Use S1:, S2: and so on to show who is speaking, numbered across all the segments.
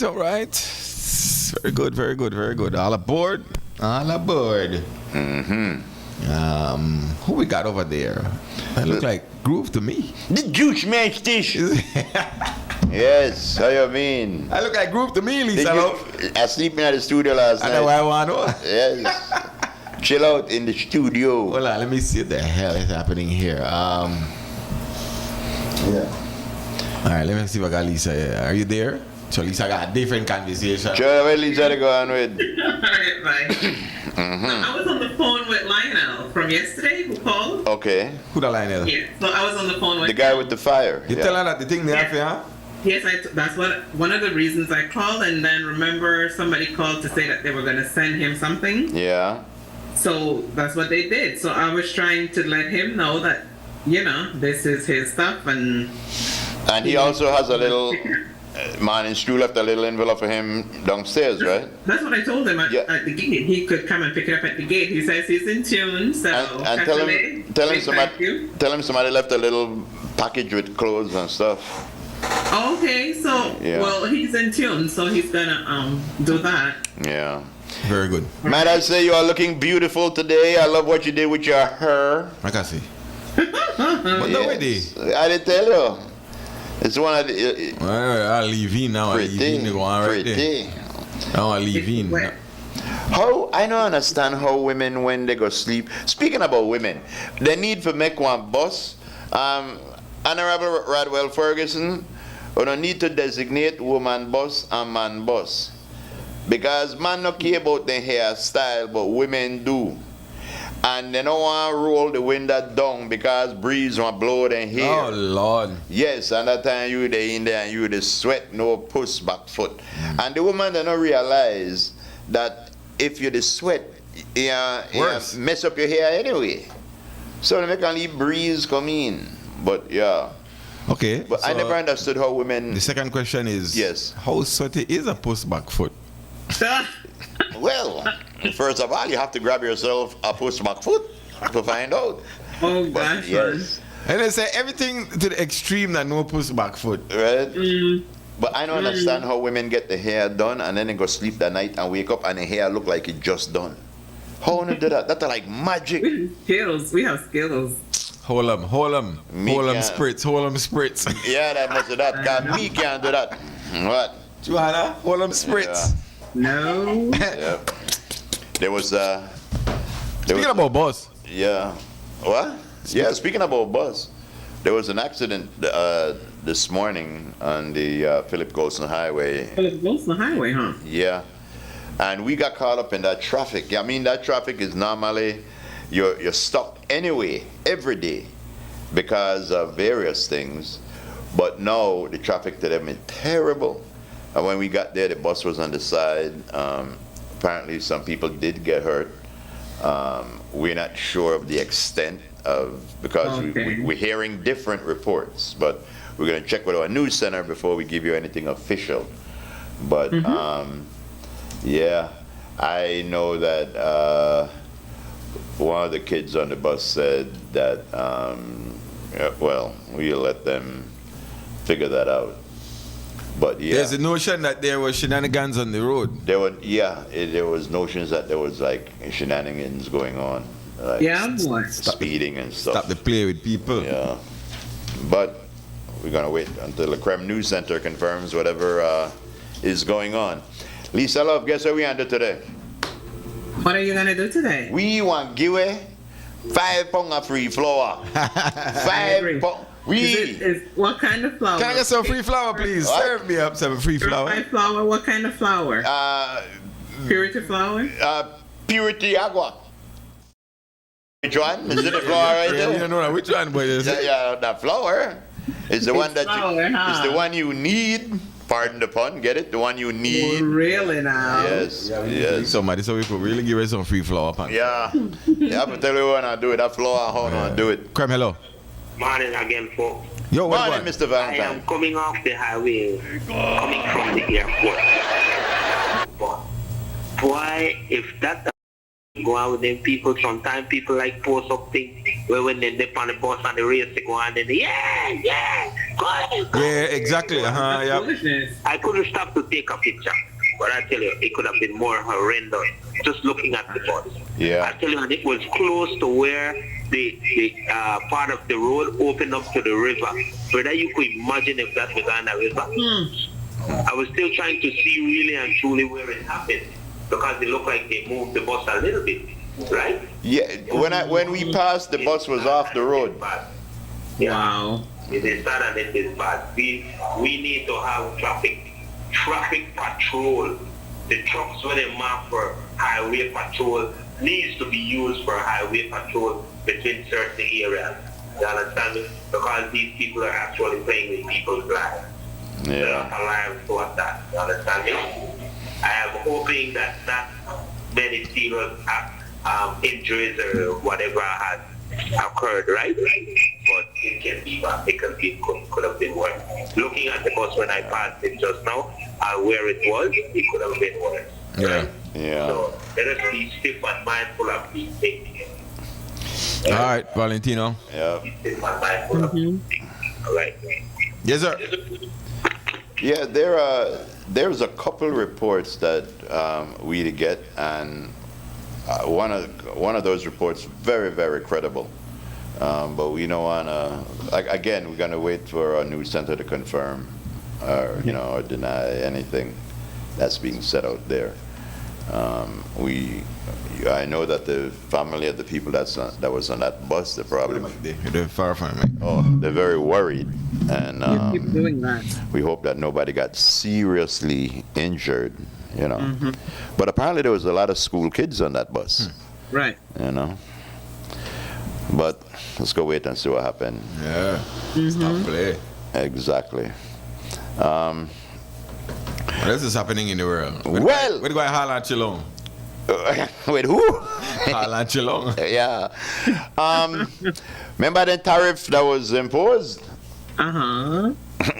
S1: right, all right. Very good, very good, very good. All aboard. All aboard. Who we got over there? It look like Groove to me.
S2: The juice man dish. Yes, how you mean?
S1: I look like Groove to me, Lisa.
S2: I sleeping at the studio last night.
S1: I know why I want to know.
S2: Yes. Chill out in the studio.
S1: Hold on, let me see what the hell is happening here. Yeah. All right, let me see if I got Lisa here. Are you there? So Lisa got a different conversation.
S2: Sure, where Lisa to go on with?
S3: Alright, bye. I was on the phone with Lionel from yesterday who called.
S2: Okay.
S1: Who the Lionel?
S3: Yeah, so I was on the phone with
S2: The guy with the fire.
S1: You tell her that the thing they have here?
S3: Yes, that's one of the reasons I called, and then remember somebody called to say that they were going to send him something.
S2: Yeah.
S3: So that's what they did. So I was trying to let him know that, you know, this is his stuff, and
S2: he also has a little Morning Stew left a little envelope for him downstairs, right?
S3: That's what I told him at the gate. He could come and pick it up at the gate. He says he's in tune, so
S2: and tell him somebody left a little package with clothes and stuff.
S3: Okay, so well, he's in tune, so he's gonna do that.
S2: Yeah.
S1: Very good.
S2: Might I say you are looking beautiful today? I love what you did with your hair.
S1: I can see. But no way.
S2: I did tell you. It's one of the.
S1: I'll leave in now.
S2: Pretty.
S1: Now I'll leave in.
S2: How I don't understand how women when they go sleep. Speaking about women, they need to make one boss. Honorable Radwell Ferguson, we don't need to designate woman boss and man boss. Because man don't care about their hairstyle, but women do. And they don't want to roll the window down because breeze want to blow their hair.
S1: Oh, Lord.
S2: Yes, and that time you they in there and you the sweat, no push back foot. And the woman they don't realize that if you the sweat, you mess up your hair anyway. So they make only breeze come in. But yeah.
S1: Okay.
S2: But I never understood how women.
S1: The second question is,
S2: yes,
S1: how sweaty is a push back foot?
S2: Well, first of all, you have to grab yourself a push back foot to find out.
S3: Oh gosh.
S2: Yes.
S1: And they say everything to the extreme that no push back foot.
S2: Right? But I don't understand how women get the hair done and then they go sleep that night and wake up and the hair look like it just done. How would they do that? That's like magic.
S3: We have skills.
S1: Hold them spritz.
S2: Yeah, that must do that. Cause me can't do that. What?
S1: Joanna, hold them spritz.
S2: Yeah.
S3: No.
S2: Yeah. There was
S1: Speaking about boss.
S2: Yeah. What? Yeah, speaking about bus, there was an accident this morning on the Philip Golson Highway.
S3: Philip Golson Highway, huh?
S2: Yeah. And we got caught up in that traffic. I mean, that traffic is normally, you're stuck anyway, every day, because of various things. But now the traffic to them is terrible. And when we got there, the bus was on the side. Apparently some people did get hurt. We're not sure of the extent of, because we're hearing different reports, but we're going to check with our news center before we give you anything official. But yeah, I know that one of the kids on the bus said that, well, we'll let them figure that out. But yeah,
S1: there's a notion that there was shenanigans on the road.
S2: There were, there was notions that there was like shenanigans going on. Like speeding and stuff.
S1: Stop the play with people.
S2: Yeah. But we're going to wait until the Creme News Center confirms whatever is going on. Lisa Love, guess what we under today?
S3: What are you going to do today?
S2: We want give away 5 pounds of free flour. 5 pounds.
S3: What kind of flour?
S1: Can I get some free flour, please?
S2: What?
S1: Serve me up some free flour.
S3: My flour, what kind of flour? Purity flour?
S2: Purity agua. Which one? Is it the flour right there?
S1: You don't know which one, but
S2: yeah, that flour is the one that is the one you need. Pardon the pun, get it? The one you need.
S3: Oh, really now?
S2: Yes. Yes.
S1: Somebody, so we could really give us some free flour.
S2: Yeah. Yeah, but tell you when I do it. That flour, how I do it.
S1: Creme, hello.
S4: Morning again, folks.
S1: Yo, what
S2: morning, Mr. Valentine.
S4: I am coming off the highway, coming from the airport. But why, if that go on with them people. Sometimes people like post up things where when they dip on the bus and the race they go on and they go on.
S1: Yeah, exactly. Yeah.
S3: Foolishness.
S4: I couldn't stop to take a picture. But I tell you, it could have been more horrendous just looking at the bus.
S2: Yeah.
S4: I tell you, and it was close to where the part of the road opened up to the river. Whether you could imagine if that was on the river. I was still trying to see really and truly where it happened because it looked like they moved the bus a little bit, right?
S2: Yeah. When we passed, the bus was off the road.
S4: Yeah.
S3: Wow.
S4: It is bad and it is bad. We need to have traffic patrol. The trucks when they mark for highway patrol needs to be used for highway patrol between certain areas. You understand me? Because these people are actually playing with people's lives. They're not alive towards that. You understand me? I am hoping that not many serious injuries or whatever has occurred, right? But it can be bad. It could have been worse. Looking at the bus when I passed it just now, where it was, it could have been worse.
S1: Yeah.
S2: Yeah.
S4: So let us be stiff and mindful of these things.
S1: All right, Valentino.
S2: Yeah.
S4: Be stiff and mindful of these things. All right.
S1: Yes, sir.
S2: Yeah, there's a couple reports that we to get, and one of those reports very, very credible. But we don't wanna, again, we're gonna wait for our news center to confirm or deny anything that's being said out there. I know that the family of the people that was on that bus, they're probably
S1: They're far from me.
S2: they're very worried, and
S3: You keep doing that.
S2: we hope that nobody got seriously injured, But apparently there was a lot of school kids on that bus,
S3: Right.
S2: But let's go wait and see what happened.
S1: Yeah. Stop play.
S2: Exactly.
S1: What else is happening in the world?
S2: Well-
S1: where do I Haaland Chilong?
S2: Wait, who?
S1: Haaland Chilong.
S2: Yeah. Remember the tariff that was imposed?
S3: Uh-huh.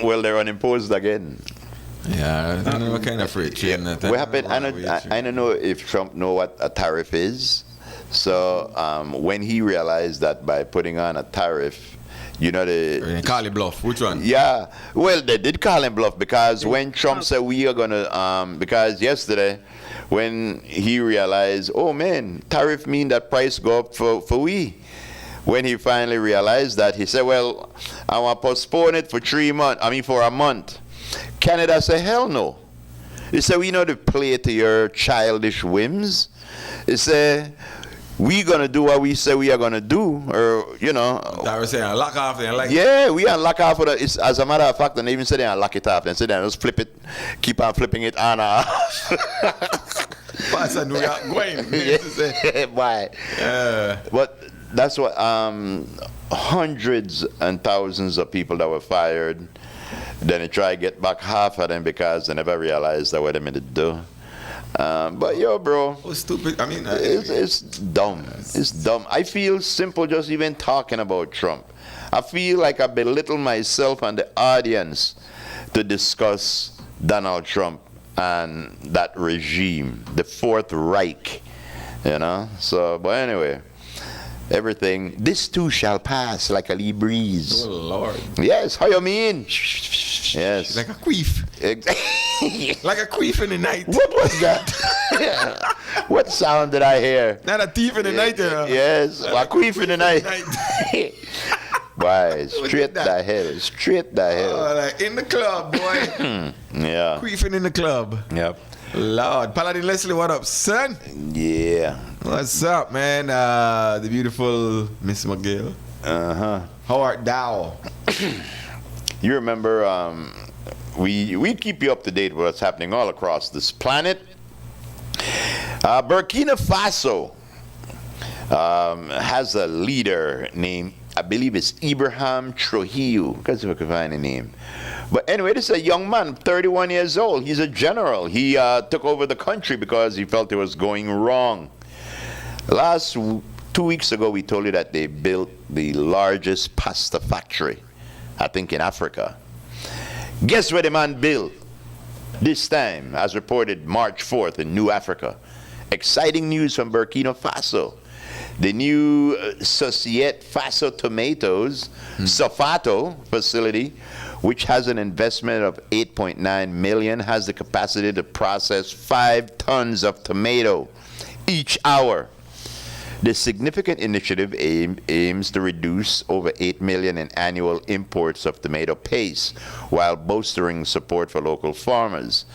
S2: Well, they're unimposed again.
S1: Yeah, I don't know what kind of freight train that.
S2: What happened? I don't know if Trump know what a tariff is. So when he realized that by putting on a tariff,
S1: Call it bluff. Which one?
S2: Yeah, well, they did call him bluff because when Trump said we are gonna, because yesterday, when he realized, oh man, tariff mean that price go up for we. When he finally realized that, he said, well, I want to postpone it for for a month. Canada said, hell no. He said, we know to play to your childish whims. He said, we gonna do what we say we are gonna do, or
S1: I was saying, lock off there.
S2: we unlock off of it. As a matter of fact, they even say they unlock it off. They say they just flip it, keep on flipping it on off.
S1: Pass a New York going.
S2: Why? But that's what hundreds and thousands of people that were fired. Then they try to get back half of them because they never realized that what they meant to do. But bro,
S1: Oh, stupid. I mean,
S2: it's dumb. It's dumb. I feel simple just even talking about Trump. I feel like I belittle myself and the audience to discuss Donald Trump and that regime, the Fourth Reich, So, but anyway, everything, this too shall pass like a lee breeze.
S1: oh Lord.
S2: Yes, how you mean? Yes.
S1: Like a queef. Like a queef in the night.
S2: What was that? What sound did I hear?
S1: Not a thief in the night,
S2: Yes, a queef in the night. Why? Straight
S1: that?
S2: the hell. Straight the hell.
S1: Oh, like in the club, boy.
S2: Yeah.
S1: Queefing in the club.
S2: Yep.
S1: Lord. Paladin Leslie, what up, son?
S2: Yeah.
S1: What's up, man? The beautiful Miss McGill.
S2: Uh-huh.
S1: How art thou?
S2: You remember, we keep you up to date with what's happening all across this planet. Burkina Faso has a leader named, I believe it's Ibrahim Trujillo, because if I can find a name. But anyway, this is a young man, 31 years old. He's a general. He took over the country because he felt it was going wrong. 2 weeks ago, we told you that they built the largest pasta factory, I think in Africa. Guess where the man built this time, as reported March 4th in New Africa? Exciting news from Burkina Faso. The new Societe Faso Tomatoes, Sofato facility, which has an investment of $8.9 million, has the capacity to process 5 tons of tomato each hour. The significant initiative aims to reduce over $8 million in annual imports of tomato paste while bolstering support for local farmers.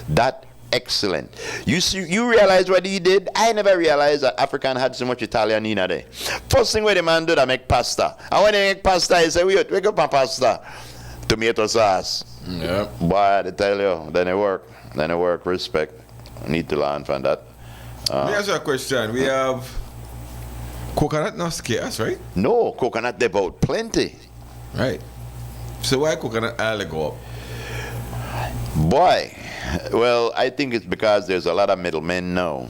S2: That excellent. You realize what he did? I never realized that African had so much Italian in there. First thing what the man do, they make pasta. And when they make pasta, he say, wait up my pasta. Tomato sauce.
S1: Yep.
S2: Boy, I tell you, then it work. Respect. I need to learn from that.
S1: Let me ask you a question. We have coconut not scarce, right?
S2: No, coconut they about plenty.
S1: Right. So why coconut oil go up?
S2: Boy, well, I think it's because there's a lot of middlemen now.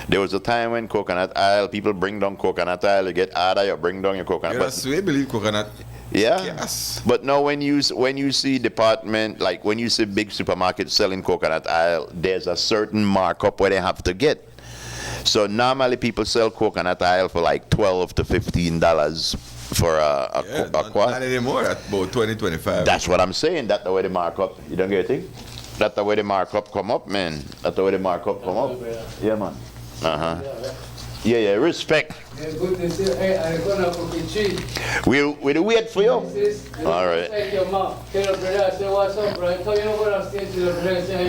S2: There was a time when coconut oil, people bring down coconut oil, you get harder, you bring down your coconut.
S1: Yeah, that's the way I believe coconut.
S2: Yeah.
S1: Yes.
S2: But now when you see department, like when you see big supermarkets selling coconut oil, there's a certain markup where they have to get. So normally people sell coconut oil for like $12 to $15 for a quart.
S1: Not anymore, at about 20, 25.
S2: That's what I'm saying. That's the way the markup. You don't get it? That's the way the markup come up, man. That's the way the markup come up. Yeah, man. Yeah, respect. We'll wait for you. All right.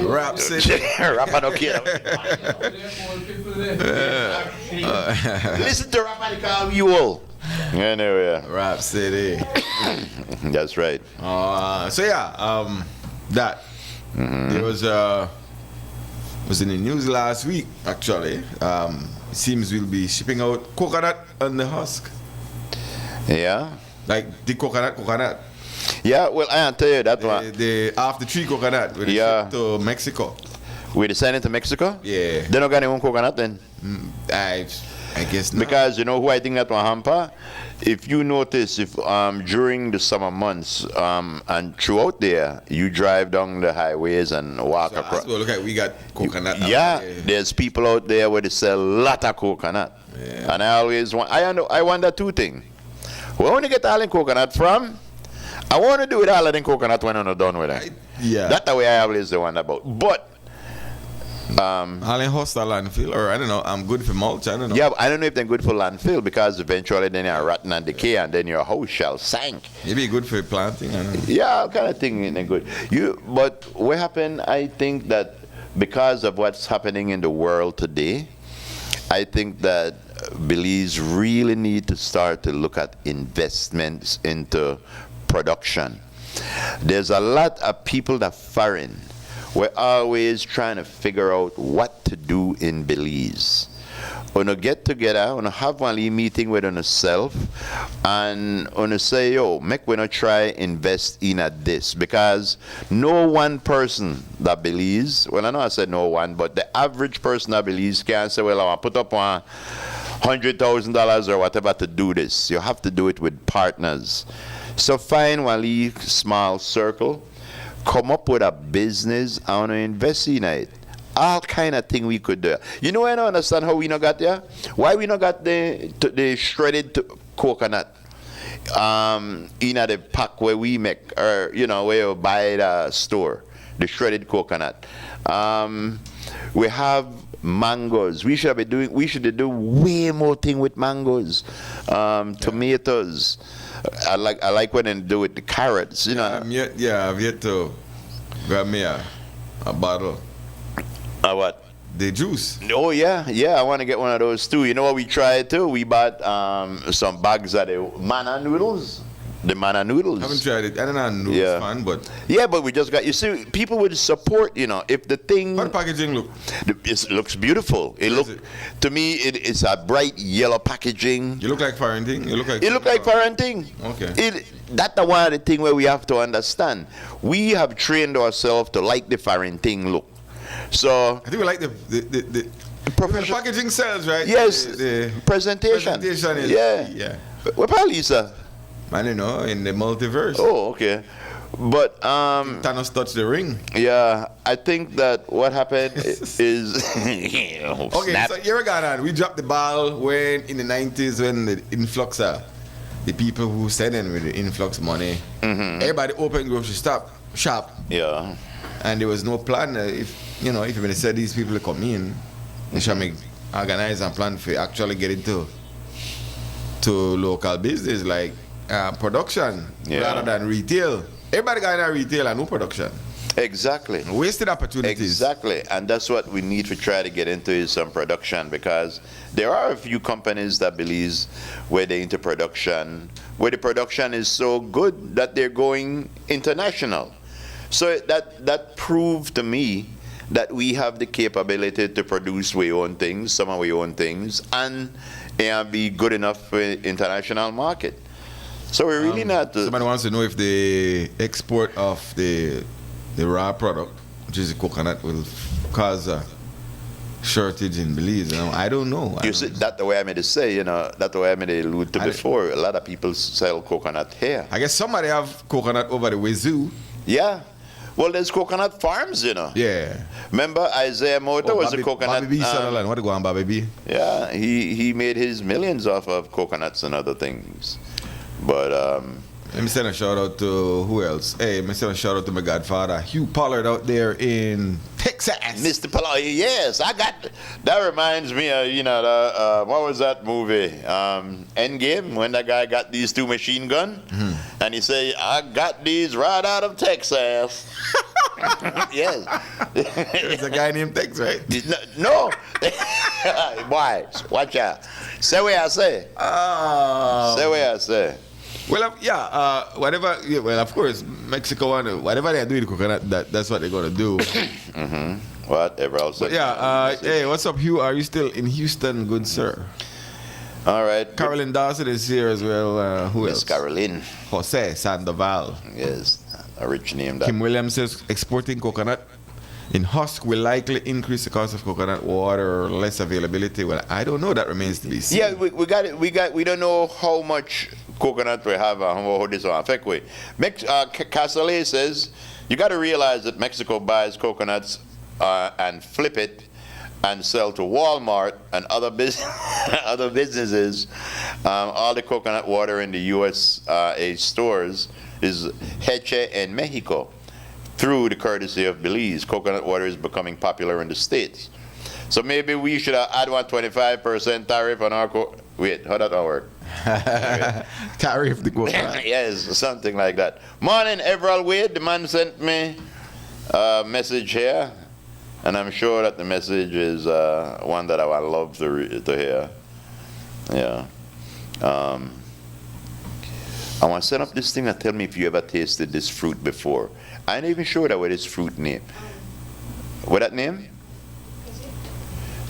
S1: Rap City.
S2: Rapper don't care. Listen to Rapper, they call you all. Anyway.
S1: Rap City.
S2: That's right.
S1: So yeah, that. There was in the news last week, actually. It seems we'll be shipping out coconut on the husk.
S2: Yeah.
S1: Like the coconut.
S2: Yeah, well, I can tell you that one.
S1: The after tree coconut with
S2: Yeah.
S1: to Mexico.
S2: We decided to Mexico?
S1: Yeah.
S2: They don't got their own coconut then?
S1: I guess not.
S2: Because you know who I think that one hamper? If you notice, if during the summer months and throughout there, you drive down the highways and walk across.
S1: Well, look at we got coconut.
S2: Yeah, there's people out there where they sell a lot of coconut.
S1: Yeah.
S2: And I always want, I wonder two things. Where want to get all the coconut from? I want to do it all of the coconut when I'm not done with it.
S1: Yeah.
S2: That's the way I always wonder about. But
S1: all in hostile landfill, or I don't know, I'm good for mulch, I don't know.
S2: yeah, but I don't know if they're good for landfill because eventually then you're rotten and decay and then your house shall sink.
S1: Maybe good for planting, I don't know.
S2: Yeah, kind of thing they're good. But what happened, I think that because of what's happening in the world today, I think that Belize really need to start to look at investments into production. There's a lot of people that foreign. We're always trying to figure out what to do in Belize. When you get together, when you have one meeting with yourself, and when you say, yo, make we not try invest in at this, because no one person that believes, well, I know I said no one, but the average person that believes can say, well, I want to put up $100,000 or whatever to do this. You have to do it with partners. So find one small circle, come up with a business and invest in it. All kind of thing we could do. You know, I don't understand how we not got there. Why we not got the shredded coconut in the pack where we make, or you know, where you buy at a store, the shredded coconut. We have mangoes. We should do way more thing with mangoes, tomatoes. I like when they do it, the carrots, you know.
S1: I've yet to grab me a bottle.
S2: What?
S1: The juice.
S2: Oh yeah, I want to get one of those too. You know what we tried too? We bought some bags of the manna noodles. The manna noodles.
S1: I haven't tried it. I don't know noodles fan, but
S2: yeah, but we just got. You see, people would support. You know, if the thing.
S1: How the packaging look?
S2: It looks beautiful. To me, it's a bright yellow packaging.
S1: You look like foreign thing.
S2: It look like foreign thing.
S1: Okay.
S2: That's the one of the thing where we have to understand. We have trained ourselves to like the foreign thing look. So
S1: I think we like the packaging sells, right?
S2: Yes.
S1: The
S2: presentation.
S1: Presentation is
S2: yeah. What about Lisa?
S1: I don't know, in the multiverse.
S2: Oh, okay. But
S1: Thanos touched the ring.
S2: yeah, I think that what happened is
S1: Okay,
S2: snap.
S1: so here we go on. We dropped the ball when in the 90s when the influx the people who sent in with the influx money, everybody opened grocery shop,
S2: Yeah.
S1: and there was no plan. If you're going to say these people come in, they should make organize and plan for actually get into local business like production rather than retail. Everybody got in retail and no production.
S2: Exactly.
S1: Wasted opportunities.
S2: Exactly, and that's what we need to try to get into is some production, because there are a few companies that believes where they're into production, where the production is so good that they're going international. So that proved to me that we have the capability to produce our own things, some of our own things, and be good enough for international market. So we really not.
S1: Somebody wants to know if the export of the raw product, which is the coconut, will cause a shortage in Belize. I don't know.
S2: You see, that's the way I made it say, that's the way I made it allude to before. A lot of people sell coconut here.
S1: I guess somebody have coconut over the Wazoo.
S2: Yeah. Well, there's coconut farms,
S1: Yeah.
S2: Remember Isaiah Motor was a coconut.
S1: Bobby B. Sutherland. What go on, Bobby B?
S2: Yeah, he made his millions off of coconuts and other things. But
S1: let me send a shout out to who else? Hey, let me send a shout out to my godfather, Hugh Pollard out there in Texas.
S2: Mr. Pollard, yes, I got. That reminds me of what was that movie? Endgame, when that guy got these two machine guns, and he say, "I got these right out of Texas." Yes.
S1: There's a guy named Tex, right?
S2: No. Why? Watch out. Say what I say. Say what I say.
S1: Well, whatever. Yeah, well, of course, Mexico and whatever they do with coconut, that's what they're gonna do.
S2: Whatever else.
S1: But yeah. Hey, what's up, Hugh? Are you still in Houston, good sir?
S2: All right.
S1: Carolyn Dawson is here as well. Who
S2: Miss
S1: else?
S2: Caroline.
S1: Jose Sandoval.
S2: Yes, a rich name. That.
S1: Kim Williams says exporting coconut in husk will likely increase the cost of coconut water or less availability. Well, I don't know. That remains to be seen.
S2: Yeah, we got it. We don't know how much coconut we have and how this will affect we. Castellet says you got to realize that Mexico buys coconuts and flip it and sell to Walmart and other businesses. All the coconut water in the U.S. Stores is heche in Mexico. Through the courtesy of Belize, coconut water is becoming popular in the States. So maybe we should add 125% tariff on our wait, how that work?
S1: Tariff the coconut.
S2: Yes, something like that. Morning, Everall Wade. The man sent me a message here, and I'm sure that the message is one that I would love to hear. Yeah. I want to set up this thing and tell me if you ever tasted this fruit before. I ain't even sure that what this fruit name. What that name?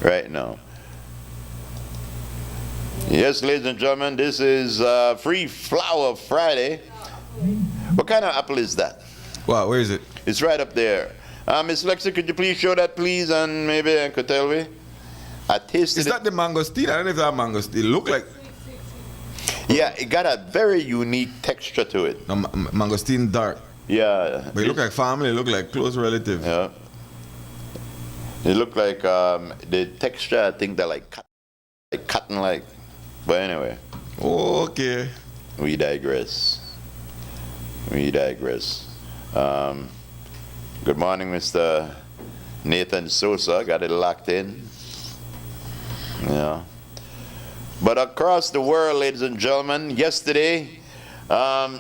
S2: Right now. Yes, ladies and gentlemen, this is Free Flower Friday. What kind of apple is that?
S1: Wow, where is it?
S2: It's right up there. Miss Lexi, could you please show that, please, and maybe I could tell me? I tasted
S1: Is that the mangosteen? I don't know if that mangosteen. Look like.
S2: Yeah, it got a very unique texture to it.
S1: No, mangosteen dark.
S2: Yeah.
S1: But it look like family, it look like close relative.
S2: Yeah. It looked like the texture, I think they're like cotton like. But anyway.
S1: Okay.
S2: We digress. Good morning, Mr. Nathan Sosa. Got it locked in. Yeah. But across the world, ladies and gentlemen, yesterday, I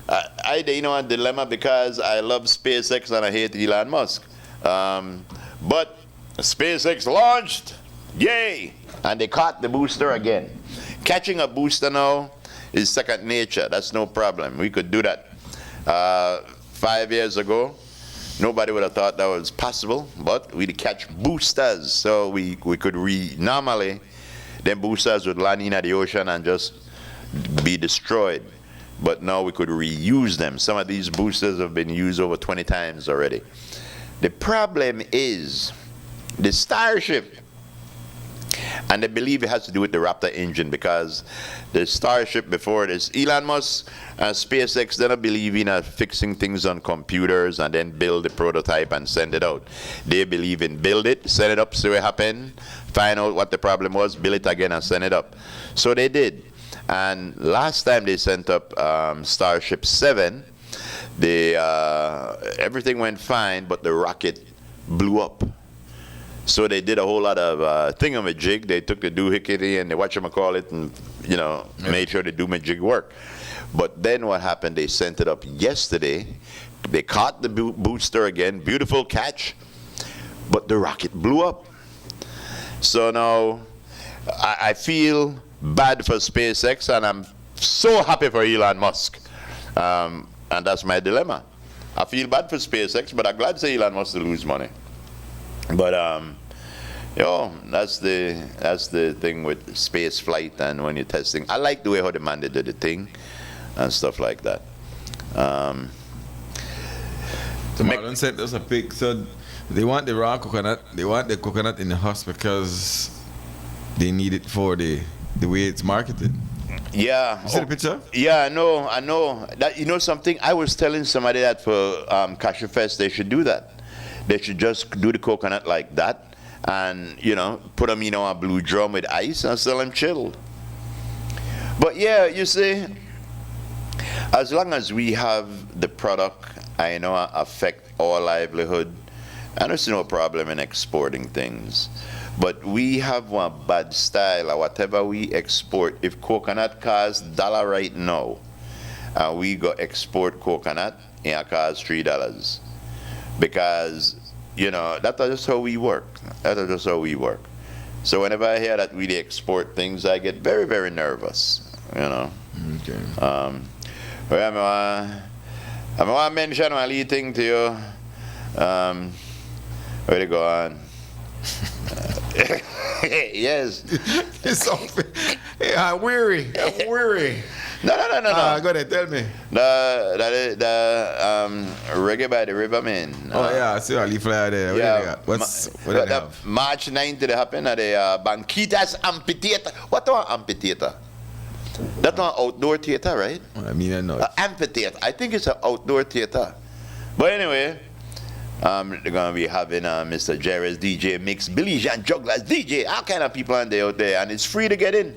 S2: a dilemma because I love SpaceX and I hate Elon Musk. But SpaceX launched, yay! And they caught the booster again. Catching a booster now is second nature. That's no problem. We could do that. 5 years ago, nobody would have thought that was possible, but we'd catch boosters. So we could normally, then boosters would land in the ocean and just be destroyed. But now we could reuse them. Some of these boosters have been used over 20 times already. The problem is the Starship. And they believe it has to do with the Raptor engine, because the Starship before this, Elon Musk and SpaceX, they don't believe in fixing things on computers and then build the prototype and send it out. They believe in build it, set it up, see what happened, find out what the problem was, build it again and send it up. So they did. And last time they sent up Starship 7, everything went fine, but the rocket blew up. So they did a whole lot of thingamajig. They took the doohickey and they whatchamacallit and, made sure the doohickey work. But then what happened, they sent it up yesterday. They caught the booster again, beautiful catch, but the rocket blew up. So now I feel bad for SpaceX, and I'm so happy for Elon Musk. And that's my dilemma. I feel bad for SpaceX, but I'm glad to say Elon Musk to lose money. But that's the thing with space flight and when you're testing. I like the way how the man did the thing and stuff like that.
S1: Marlon sent us a pic. So they want the raw coconut. They want the coconut in the husk because they need it for the way it's marketed.
S2: Yeah.
S1: You see the picture?
S2: Yeah, I know. That, something, I was telling somebody that for Cashew Fest, they should do that. They should just do the coconut like that and, put them in a blue drum with ice and sell them chilled. But yeah, you see, as long as we have the product, affect our livelihood, I don't see no problem in exporting things. But we have one bad style, or whatever we export. If coconut costs $1 right now, we go export coconut, it costs $3. Because, that's just how we work. So whenever I hear that we export things, I get very, very nervous,
S1: Okay.
S2: I'm going to mention one little thing to you. Where to go on? Yes.
S1: I'm weary.
S2: No.
S1: Go ahead, tell me.
S2: The Reggae by the River, man.
S1: I see a leaf flyer there. What do they have?
S2: March 9th it happened at the Banquitas Amphitheater. What an amphitheater? That's an outdoor theater, right?
S1: I know.
S2: Amphitheater. I think it's an outdoor theater. But anyway, they're going to be having Mr. Jerry's DJ Mix, Billy Jean Jugglers DJ, all kind of people out there, and it's free to get in.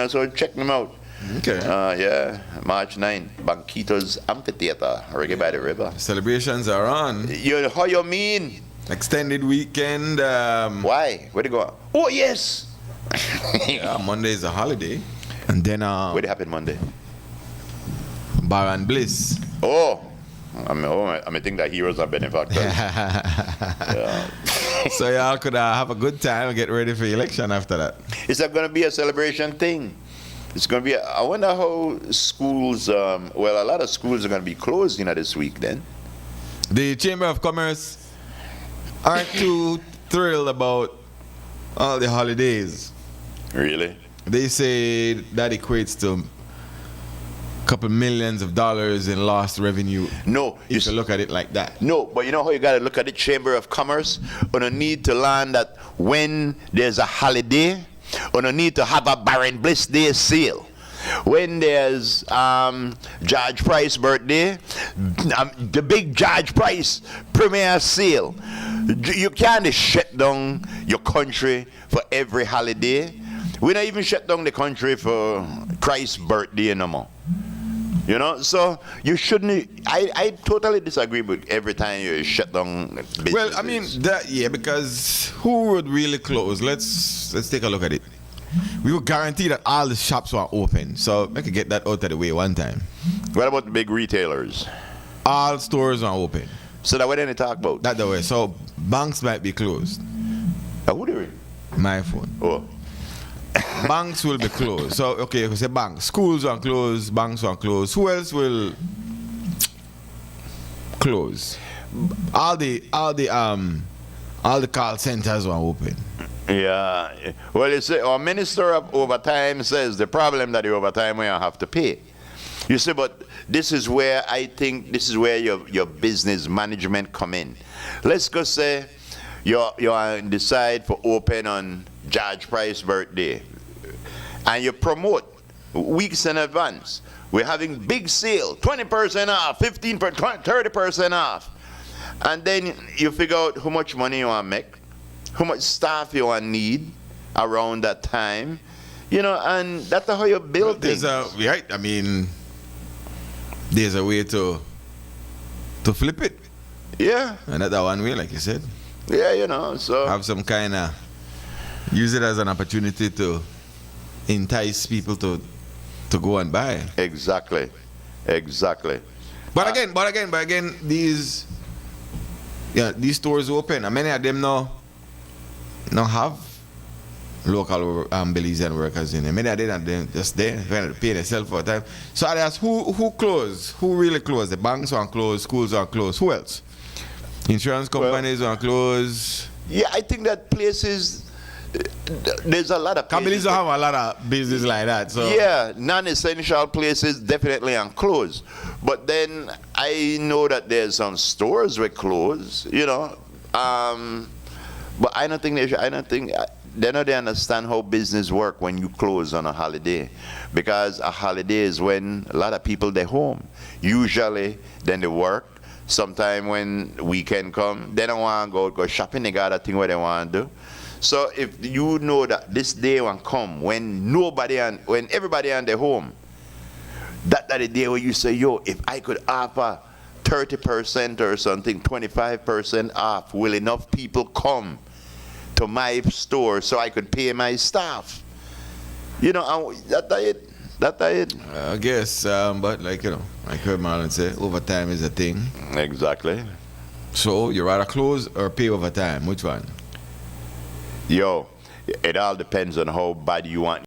S2: So check them out.
S1: Okay.
S2: Yeah, March 9th, Banquitos Amphitheater, Reggae by the River.
S1: Celebrations are on.
S2: How you mean?
S1: Extended weekend.
S2: Why? Where they go? Oh, yes.
S1: Yeah, Monday is a holiday. And then
S2: where they happen Monday?
S1: Bar and Bliss.
S2: Oh, I think that heroes are benefactors. Yeah.
S1: So y'all could have a good time and get ready for election after that.
S2: Is that going to be a celebration thing? It's going to be. I wonder how schools. A lot of schools are going to be closed, this week. Then
S1: the Chamber of Commerce aren't too thrilled about all the holidays.
S2: Really?
S1: They say that equates to a couple millions of dollars in lost revenue.
S2: No,
S1: if you look at it like that.
S2: No, but you know how you got to look at the Chamber of Commerce? On a need to learn that when there's a holiday, on a need to have a Baron Bliss Day sale. When there's George Price birthday, the big George Price premiere sale. You can't shut down your country for every holiday. We don't even shut down the country for Christ's birthday no more. So you shouldn't. I totally disagree with every time you shut down businesses.
S1: Well, I mean because who would really close? Let's take a look at it. We were guaranteed that all the shops were open, so I could get that out of the way one time.
S2: What about the big retailers?
S1: All stores are open.
S2: So that what they talk about?
S1: That the way. So banks might be closed.
S2: Who do it?
S1: My phone.
S2: Oh.
S1: Banks will be closed. So okay, we say banks. Schools are closed. Banks are closed. Who else will close? All the call centers are open.
S2: Yeah. Well, you see, our Minister of Overtime says the problem that the overtime we have to pay. You see, but this is where I think your business management come in. Let's go say you decide for open on George Price birthday, and you promote weeks in advance. We're having big sale, 20% off, 15%, 30% off. And then you figure out how much money you want to make, how much staff you want to need around that time, you know, and that's how you build things.
S1: Right, I mean, there's a way to flip it.
S2: Yeah.
S1: And that's one way, like you said.
S2: Yeah, you know, so.
S1: Have some kind of, use it as an opportunity to entice people to go and buy.
S2: Exactly.
S1: But again, these stores open, and many of them now have local Belizean workers in them. Many of them just there, trying to pay themselves for a time. So I ask, who closed? Who really closed? The banks are closed, schools are closed. Who else? Insurance companies are closed.
S2: Yeah, I think that places. There's a lot of places.
S1: Belize have a lot of business like that. So
S2: yeah, non-essential places definitely are closed. But then I know that there's some stores were closed, you know. But I don't think they understand how business work when you close on a holiday, because a holiday is when a lot of people they're home. Usually, then they work. Sometime when weekend come, they don't want to go shopping. They got a thing where they want to do. So if you know that this day will come when when everybody on their home, that's the day where you say, yo, if I could offer 30% or something, 25% off, will enough people come to my store so I could pay my staff? You know, that's it.
S1: I guess, but like I heard Marlon say, overtime is a thing.
S2: Exactly.
S1: So you rather close or pay overtime? Which one?
S2: Yo, it all depends on how bad you want